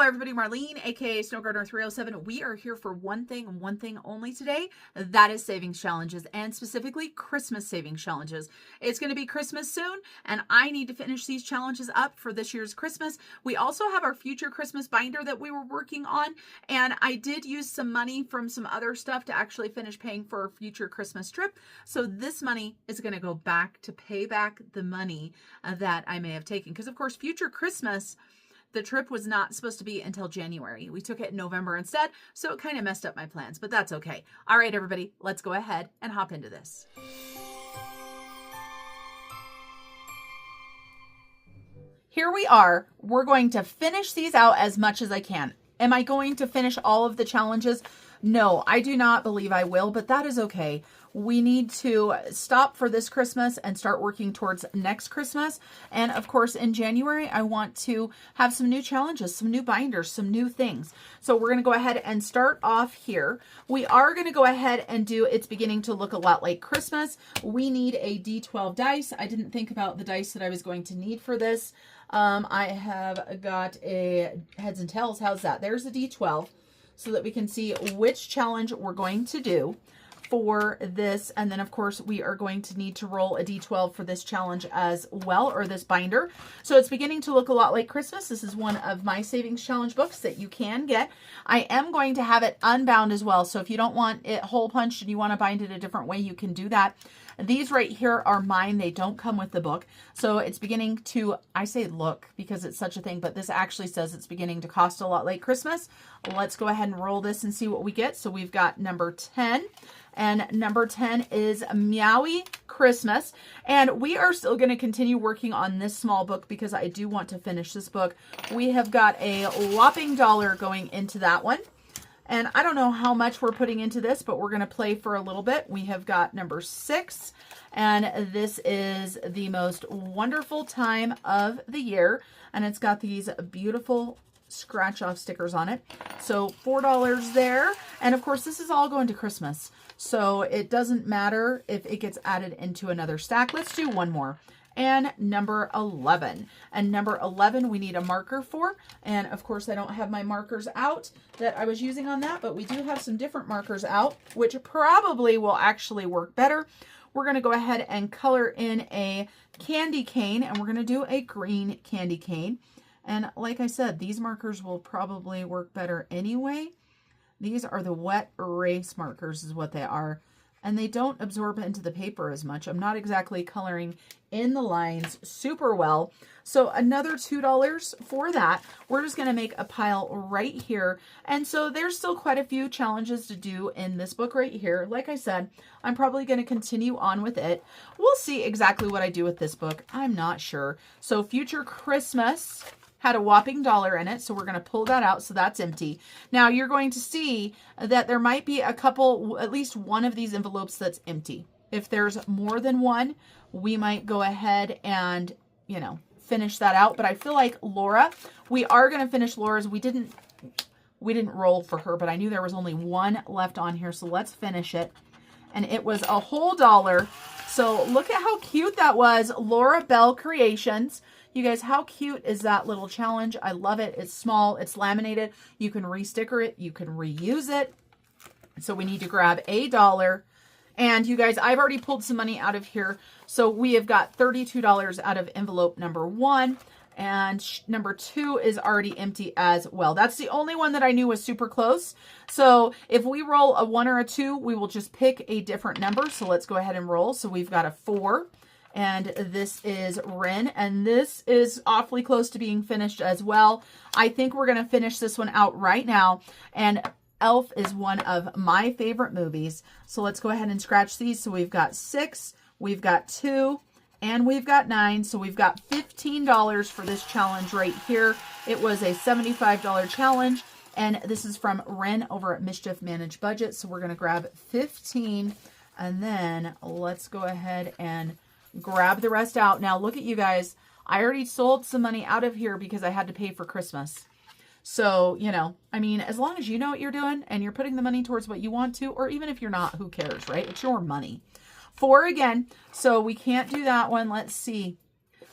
everybody, Marlene, aka Snow Gardener 307. We are here for one thing and one thing only today. That is savings challenges, and specifically Christmas savings challenges. It's going to be Christmas soon, and I need to finish these challenges up for this year's Christmas. We also have our future Christmas binder that we were working on, and I did use some money from some other stuff to actually finish paying for a future Christmas trip. So this money is going to go back to pay back the money that I may have taken. Because of course, future Christmas, the trip was not supposed to be until January. We took it in November instead, so it kind of messed up my plans, but that's okay. All right, everybody, let's go ahead and hop into this. Here we are. We're going to finish these out as much as I can. Am I going to finish all of the challenges? No, I do not believe I will, but that is okay. We need to stop for this Christmas and start working towards next Christmas. And of course, in January, I want to have some new challenges, some new binders, some new things. So we're going to go ahead and start off here. We are going to go ahead and do It's Beginning to Look a Lot Like Christmas. We need a D12 dice. I didn't think about the dice that I was going to need for this. I have got a heads and tails. How's that? There's a D12 so that we can see which challenge we're going to do for this. And then of course we are going to need to roll a D12 for this challenge as well, or this binder. So It's Beginning to Look a Lot Like Christmas. This is one of my savings challenge books that you can get. I am going to have it unbound as well. So if you don't want it hole punched and you want to bind it a different way, you can do that. These right here are mine. They don't come with the book. So it's beginning to, I say look because it's such a thing, but this actually says it's beginning to cost a lot like Christmas. Let's go ahead and roll this and see what we get. So we've got number 10. And number 10 is Meowie Christmas. And we are still going to continue working on this small book because I do want to finish this book. We have got a whopping $1 going into that one. And I don't know how much we're putting into this, but we're going to play for a little bit. We have got number 6. And this is the most wonderful time of the year. And it's got these beautiful scratch off stickers on it. So $4 there. And of course, this is all going to Christmas. So it doesn't matter if it gets added into another stack. Let's do one more. And number 11. And number 11 we need a marker for. And of course I don't have my markers out that I was using on that, but we do have some different markers out, which probably will actually work better. We're going to go ahead and color in a candy cane, and we're going to do a green candy cane. And like I said, these markers will probably work better anyway. These are the wet erase markers is what they are. And they don't absorb into the paper as much. I'm not exactly coloring in the lines super well. So another $2 for that. We're just going to make a pile right here. And so there's still quite a few challenges to do in this book right here. Like I said, I'm probably going to continue on with it. We'll see exactly what I do with this book. I'm not sure. So Future Christmas had a whopping $1 in it. So we're going to pull that out. So that's empty. Now you're going to see that there might be a couple, at least one of these envelopes that's empty. If there's more than one, we might go ahead and, you know, finish that out. But I feel like Laura, we are going to finish Laura's. We didn't roll for her, but I knew there was only one left on here. So let's finish it. And it was a whole $1. So look at how cute that was. Laura Bell Creations. You guys, how cute is that little challenge? I love it. It's small. It's laminated. You can re-sticker it. You can reuse it. So we need to grab a $1. And you guys, I've already pulled some money out of here. So we have got $32 out of envelope number 1. And number 2 is already empty as well. That's the only one that I knew was super close. So if we roll a 1 or a 2, we will just pick a different number. So let's go ahead and roll. So we've got a 4. And this is Ren, and this is awfully close to being finished as well. I think we're going to finish this one out right now. And Elf is one of my favorite movies. So let's go ahead and scratch these. So we've got 6, we've got 2, and we've got 9. So we've got $15 for this challenge right here. It was a $75 challenge. And this is from Ren over at Mischief Managed Budget. So we're going to grab 15. And then let's go ahead and grab the rest out. Now look at you guys. I already sold some money out of here because I had to pay for Christmas. So, you know, I mean, as long as you know what you're doing and you're putting the money towards what you want to, or even if you're not, who cares, right? It's your money. 4 again. So we can't do that one. Let's see.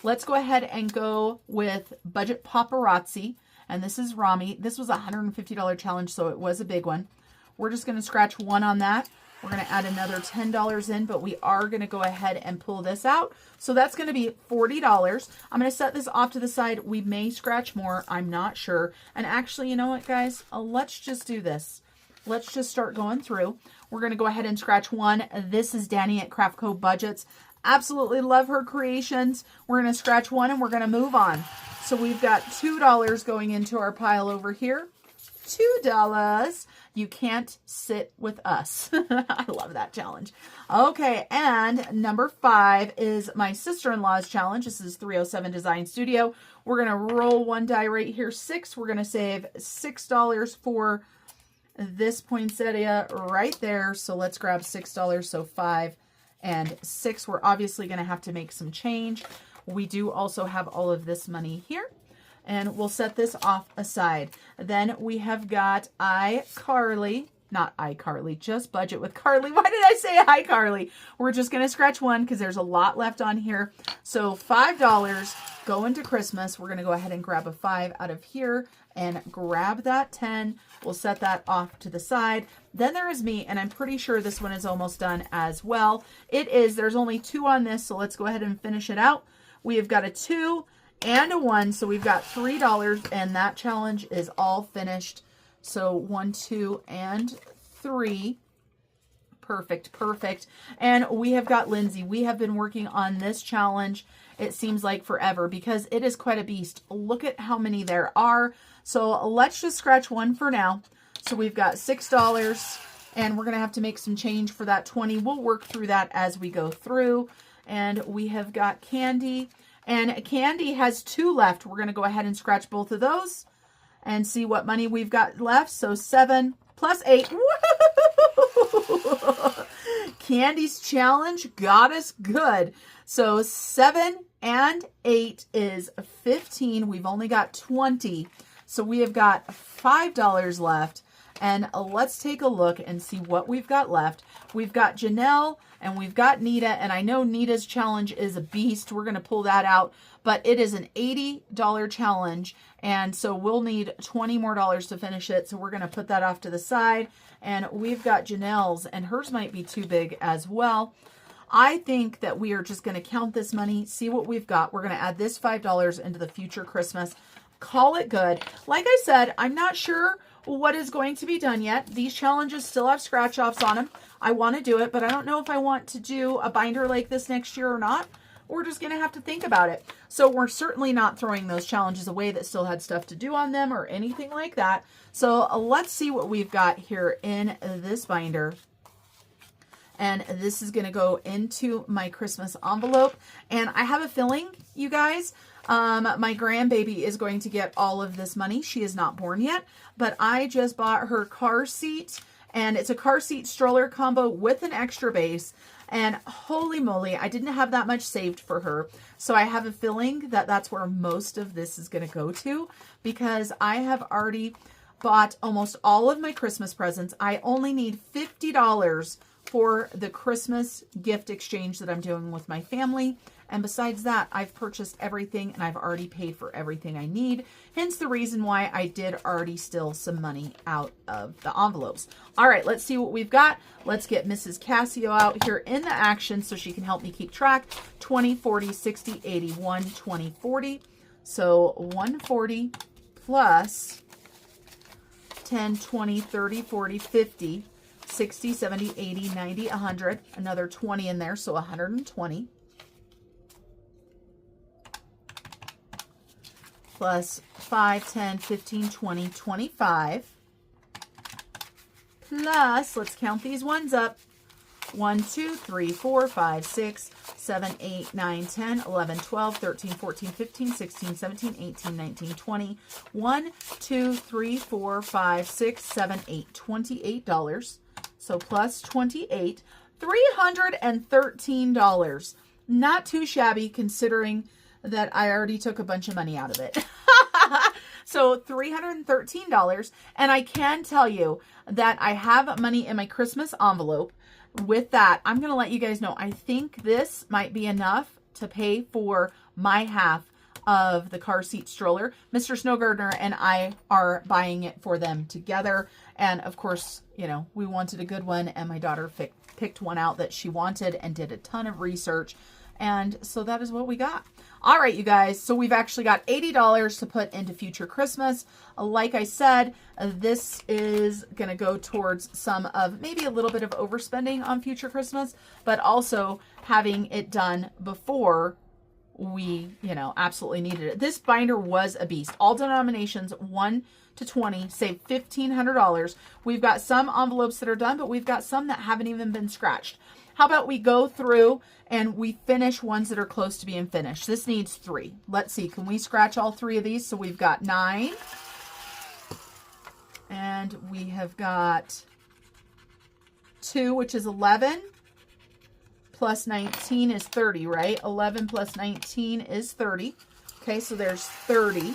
Let's go ahead and go with Budget Paparazzi. And this is Rami. This was a $150 challenge, so it was a big one. We're just going to scratch 1 on that. We're going to add another $10 in, but we are going to go ahead and pull this out. So that's going to be $40. I'm going to set this off to the side. We may scratch more. I'm not sure. And actually, you know what, guys? Let's just do this. Let's just start going through. We're going to go ahead and scratch 1. This is Danny at Craft Co Budgets. Absolutely love her creations. We're going to scratch 1 and we're going to move on. So we've got $2 going into our pile over here. $2. You can't sit with us. I love that challenge. Okay, and number 5 is my sister-in-law's challenge. This is 307 Design Studio. We're going to roll 1 die right here, 6. We're going to save $6 for this poinsettia right there. So let's grab $6. So 5 and 6. We're obviously going to have to make some change. We do also have all of this money here. And we'll set this off aside. Then we have got iCarly. Not iCarly, just Budget with Carly. Why did I say iCarly? We're just going to scratch 1 because there's a lot left on here. So $5 going to Christmas. We're going to go ahead and grab a 5 out of here and grab that 10. We'll set that off to the side. Then there is me, and I'm pretty sure this one is almost done as well. It is. There's only 2 on this, so let's go ahead and finish it out. We have got a 2 and a 1, so we've got $3, and that challenge is all finished. So 1, 2, and 3. Perfect, perfect. And we have got Lindsay. We have been working on this challenge, it seems like forever, because it is quite a beast. Look at how many there are. So let's just scratch 1 for now. So we've got $6, and we're going to have to make some change for that 20. We'll work through that as we go through. And we have got Candy. And Candy has 2 left. We're going to go ahead and scratch both of those and see what money we've got left. So 7 plus 8. Woo! Candy's challenge got us good. So 7 and 8 is 15. We've only got 20. So we have got $5 left. And let's take a look and see what we've got left. We've got Janelle and we've got Nita. And I know Nita's challenge is a beast. We're going to pull that out. But it is an $80 challenge. And so we'll need $20 more to finish it. So we're going to put that off to the side. And we've got Janelle's, and hers might be too big as well. I think that we are just going to count this money, see what we've got. We're going to add this $5 into the future Christmas. Call it good. Like I said, I'm not sure what is going to be done yet. These challenges still have scratch offs on them. I want to do it, but I don't know if I want to do a binder like this next year or not. We're just going to have to think about it. So we're certainly not throwing those challenges away that still had stuff to do on them or anything like that. So let's see what we've got here in this binder. And this is going to go into my Christmas envelope. And I have a feeling, you guys, my grandbaby is going to get all of this money. She is not born yet, but I just bought her car seat, and it's a car seat stroller combo with an extra base. And holy moly, I didn't have that much saved for her. So I have a feeling that that's where most of this is going to go to, because I have already bought almost all of my Christmas presents. I only need $50 for the Christmas gift exchange that I'm doing with my family. And besides that, I've purchased everything and I've already paid for everything I need. Hence the reason why I did already steal some money out of the envelopes. All right, let's see what we've got. Let's get Mrs. Cassio out here in the action so she can help me keep track. 20, 40, 60, 80, 1, 20, 40. So 140 plus 10, 20, 30, 40, 50, 60, 70, 80, 90, 100. Another 20 in there, so 120. Plus 5, 10, 15, 20, 25. Plus, let's count these ones up. 1, 2, 3, 4, 5, 6, 7, 8, 9, 10, 11, 12, 13, 14, 15, 16, 17, 18, 19, 20. 1, 2, 3, 4, 5, 6, 7, 8, $28. So plus 28, $313. Not too shabby considering that I already took a bunch of money out of it. So $313. And I can tell you that I have money in my Christmas envelope. With that, I'm going to let you guys know, I think this might be enough to pay for my half of the car seat stroller. Mr. Snow Gardener and I are buying it for them together. And of course, you know, we wanted a good one, and my daughter picked one out that she wanted and did a ton of research. And so that is what we got. All right, you guys. So we've actually got $80 to put into Future Christmas. Like I said, this is going to go towards some of maybe a little bit of overspending on Future Christmas, but also having it done before we, you know, absolutely needed it. This binder was a beast. All denominations 1 to 20 save $1,500. We've got some envelopes that are done, but we've got some that haven't even been scratched. How about we go through and we finish ones that are close to being finished? This needs 3. Let's see. Can we scratch all 3 of these? So we've got 9. And we have got 2, which is 11. Plus 19 is 30, right? 11 plus 19 is 30. Okay, so there's 30.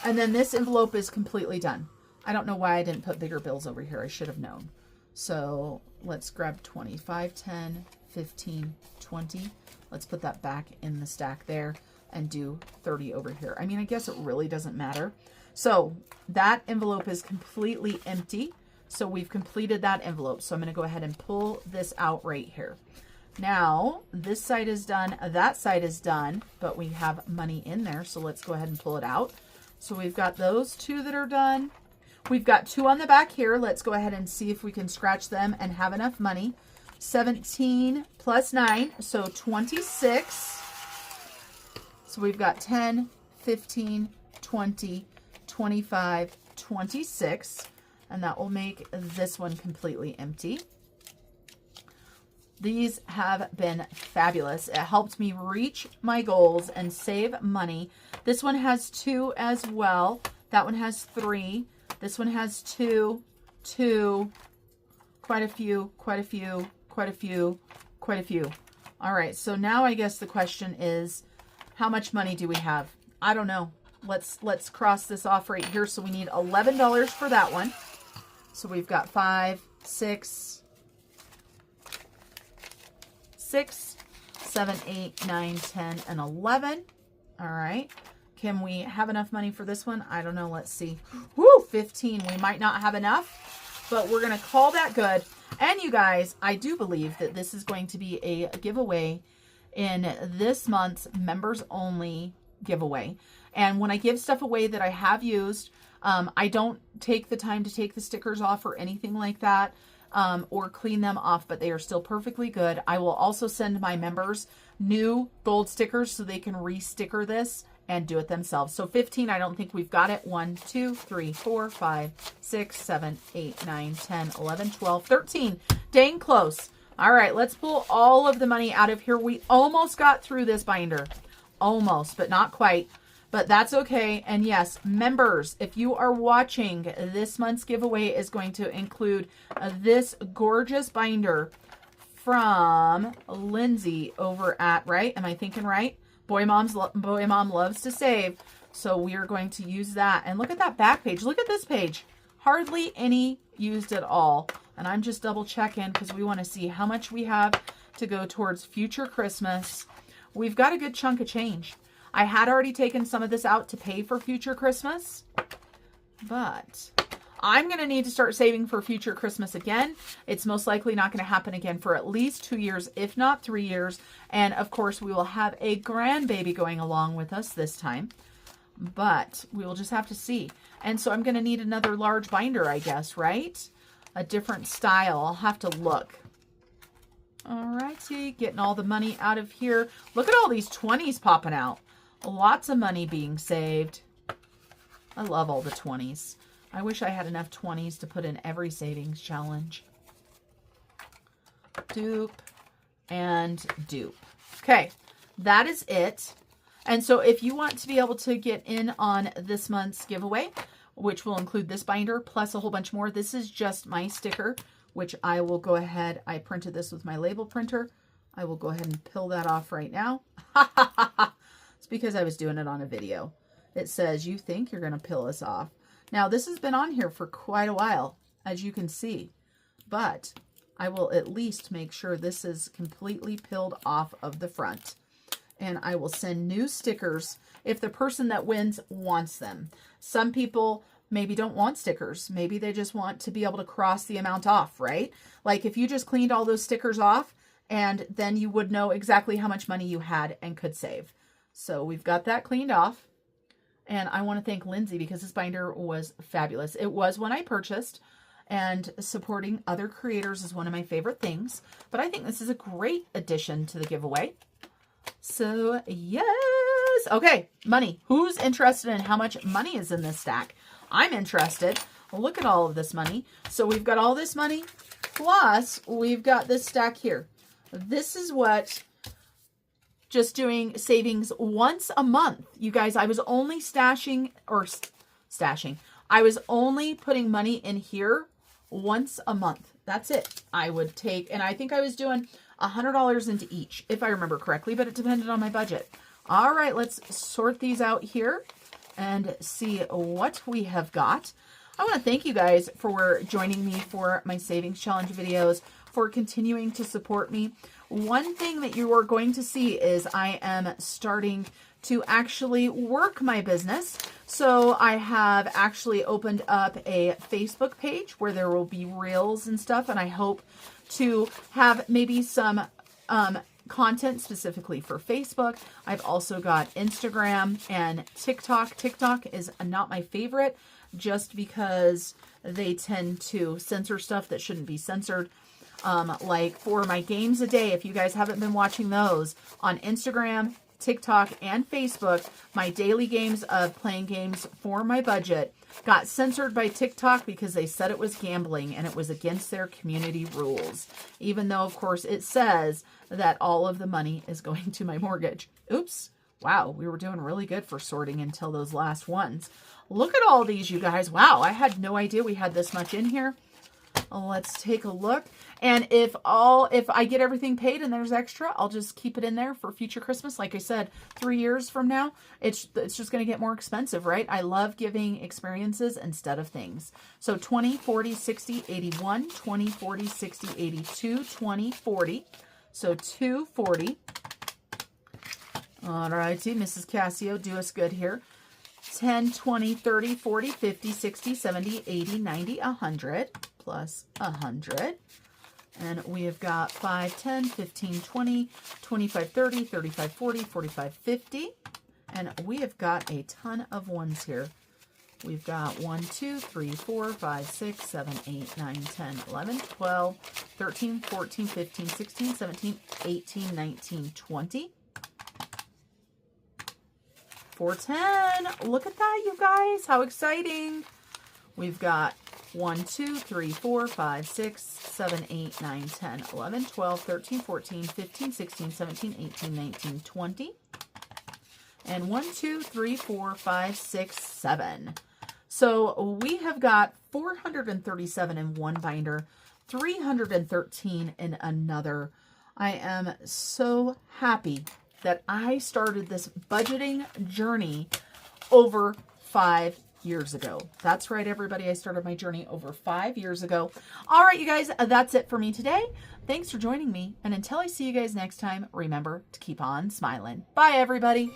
And then this envelope is completely done. I don't know why I didn't put bigger bills over here. I should have known. So let's grab 25, 10, 15, 20. Let's put that back in the stack there and do 30 over here. I mean, I guess it really doesn't matter. So that envelope is completely empty. So we've completed that envelope. So I'm going to go ahead and pull this out right here. Now, this side is done, that side is done, but we have money in there. So let's go ahead and pull it out. So we've got those 2 that are done. We've got 2 on the back here. Let's go ahead and see if we can scratch them and have enough money. 17 plus 9, so 26. So we've got 10, 15, 20, 25, 26. And that will make this one completely empty. These have been fabulous. It helped me reach my goals and save money. This one has 2 as well. That one has 3. This one has 2, 2, quite a few, quite a few, quite a few, quite a few. All right, so now I guess the question is, how much money do we have? I don't know. Let's cross this off right here. So we need $11 for that one. So we've got 5, 6, 7, 8, 9, 10, and 11. All right. Can we have enough money for this one? I don't know. Let's see. Woo, 15. We might not have enough, but we're going to call that good. And you guys, I do believe that this is going to be a giveaway in this month's members only giveaway. And when I give stuff away that I have used, I don't take the time to take the stickers off or anything like that, or clean them off, but they are still perfectly good. I will also send my members new gold stickers so they can re-sticker this and do it themselves. So 15, I don't think we've got it. 1, 2, 3, 4, 5, 6, 7, 8, 9, 10, 11, 12, 13. Dang close. All right, let's pull all of the money out of here. We almost got through this binder. Almost, but not quite. But that's okay. And yes, members, if you are watching, this month's giveaway is going to include this gorgeous binder from Lindsay over at, right? Am I thinking right? Boy Mom loves to save. So we are going to use that. And look at that back page. Look at this page. Hardly any used at all. And I'm just double checking because we want to see how much we have to go towards Future Christmas. We've got a good chunk of change. I had already taken some of this out to pay for Future Christmas, but I'm going to need to start saving for Future Christmas again. It's most likely not going to happen again for at least 2 years, if not 3 years. And of course, we will have a grandbaby going along with us this time, but we will just have to see. And so I'm going to need another large binder, I guess, right? A different style. I'll have to look. All righty, getting all the money out of here. Look at all these 20s popping out. Lots of money being saved. I love all the 20s. I wish I had enough 20s to put in every savings challenge. Dupe and dupe. Okay, that is it. And so if you want to be able to get in on this month's giveaway, which will include this binder plus a whole bunch more, this is just my sticker, which I will go ahead. I printed this with my label printer. I will go ahead and peel that off right now. It's because I was doing it on a video. It says, you think you're going to peel this off. Now, this has been on here for quite a while, as you can see, but I will at least make sure this is completely peeled off of the front. and I will send new stickers if the person that wins wants them. Some people maybe don't want stickers. Maybe they just want to be able to cross the amount off, right? Like if you just cleaned all those stickers off, and then you would know exactly how much money you had and could save. So we've got that cleaned off. And I want to thank Lindsay because this binder was fabulous. It was one I purchased, and supporting other creators is one of my favorite things. But I think this is a great addition to the giveaway. So yes. Okay, money. Who's interested in how much money is in this stack? I'm interested. Look at all of this money. So we've got all this money, plus we've got this stack here. This is what just doing savings once a month. You guys, I was only I was only putting money in here once a month. That's it. I would take, and I think I was doing $100 into each, if I remember correctly, but it depended on my budget. All right, let's sort these out here and see what we have got. I want to thank you guys for joining me for my savings challenge videos, for continuing to support me. One thing that you are going to see is I am starting to actually work my business. So I have actually opened up a Facebook page where there will be reels and stuff, and I hope to have maybe some content specifically for Facebook. I've also got Instagram and TikTok. TikTok is not my favorite just because they tend to censor stuff that shouldn't be censored. Like for my games a day, if you guys haven't been watching those on Instagram, TikTok, and Facebook, my daily games of playing games for my budget got censored by TikTok because they said it was gambling and it was against their community rules. Even though, of course, it says that all of the money is going to my mortgage. Oops. Wow, we were doing really good for sorting until those last ones. Look at all these, you guys. Wow, I had no idea we had this much in here. Let's take a look. And if I get everything paid and there's extra, I'll just keep it in there for future Christmas. Like I said, 3 years from now, it's just going to get more expensive, right? I love giving experiences instead of things. So 20, 40, 60, 81, 20, 40, 60, 82, 20, 40. So 240. All righty, Mrs. Casio, do us good here. 10, 20, 30, 40, 50, 60, 70, 80, 90, 100, plus 100. And we have got 5, 10, 15, 20, 25, 30, 35, 40, 45, 50. And we have got a ton of ones here. We've got 1, 2, 3, 4, 5, 6, 7, 8, 9, 10, 11, 12, 13, 14, 15, 16, 17, 18, 19, 20. 410. Look at that, you guys. How exciting. We've got 1, 2, 3, 4, 5, 6, 7, 8, 9, 10, 11, 12, 13, 14, 15, 16, 17, 18, 19, 20. And 1, 2, 3, 4, 5, 6, 7. So we have got 437 in one binder, 313 in another. I am so happy that I started this budgeting journey over 5 years ago. That's right, everybody. I started my journey over 5 years ago. All right, you guys, that's it for me today. Thanks for joining me. And until I see you guys next time, remember to keep on smiling. Bye, everybody.